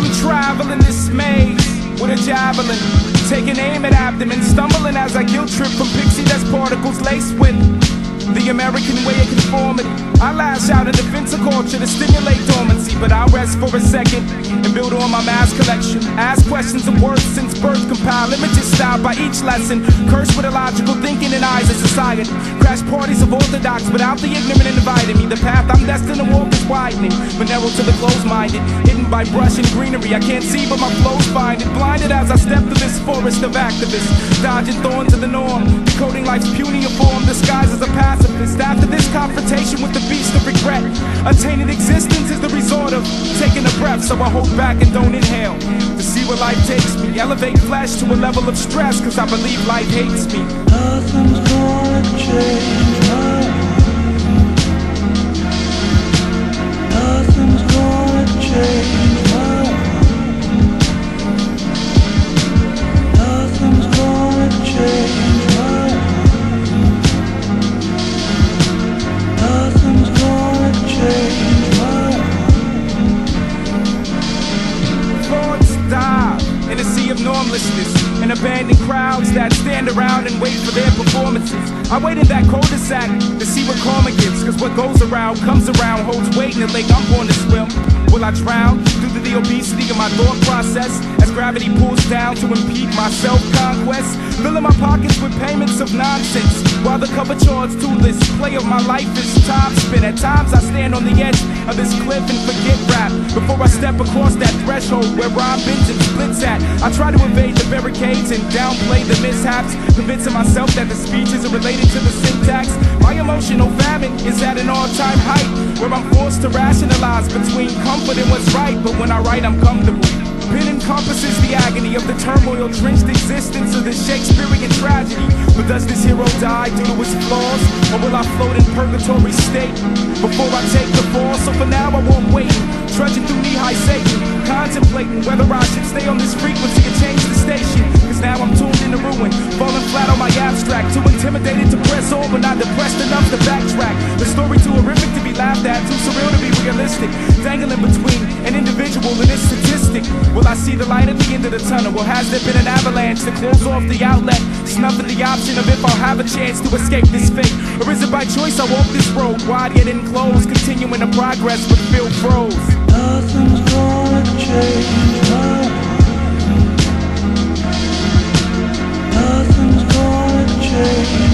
I'm traveling this maze with a javelin, taking aim at abdomen, stumbling as I guilt trip from pixie dust particles laced with the American way of conformity. I lash out in defense of culture to stimulate dormancy, but I'll rest for a second and build on my mass collection. Ask questions of words since birth, compile images styled by each lesson. Cursed with illogical thinking and eyes of society. Crash parties of orthodox without the ignorant inviting me. The path I'm destined to walk is widening, but narrow to the closed-minded. Hidden by brush and greenery, I can't see but my flows find it. Blinded as I step through this forest of activists, dodging thorns of the norm, decoding life's puny form, disguised as a pacifist. After this confrontation with the beast of regret, attaining existence is the resort of taking a breath, so I hold back and don't inhale to see where life takes me. Elevate flesh to a level of stress, cause I believe life hates me. Nothing's gonna change my mind. Nothing's gonna change my mind. Nothing's gonna change my mind. Nothing's gonna change my mind. Thoughts die in a sea of normlessness, and abandoned crowds that stand around and wait for their performances. I wait in that cul-de-sac to see what karma gives, cause what goes around comes around, holds weight in the lake I'm born to swim. Will I drown due to the obesity of my thought process as gravity pulls down to impede my self-conquest? Filling my pockets with payments of nonsense while the cover charts toothless. Play of my life is time spent. At times I stand on the edge of this cliff and forget rap before I step across that threshold where rhyme bends and splits at. I try to evade the barricades and downplay the mishaps, convincing myself that the speech isn't related to the syntax. My emotional famine is at an all-time height, where I'm forced to rationalize between comfort and what's right. But when I write, I'm comfortable. Pen encompasses the agony of the turmoil drenched existence of this Shakespearean tragedy. But does this hero die due to his flaws, or will I float in purgatory state before I take the fall? So for now I won't wait, trudging through knee-high Satan, contemplating whether I should stay on this frequency or change the station. Cause now I'm tuned into ruin, falling flat on my abstract, too intimidated to press on but not depressed enough to backtrack. The story too horrific to be laughed at, too surreal to be realistic, dangling between an individual and its statistic. Will I see the light at the end of the tunnel, or has there been an avalanche to close off the outlet, snuffing the option of if I'll have a chance to escape this fate? Or is it by choice I walk this road, wide yet enclosed, continuing to progress but feel froze? Nothing's gonna change my mind. Nothing's gonna change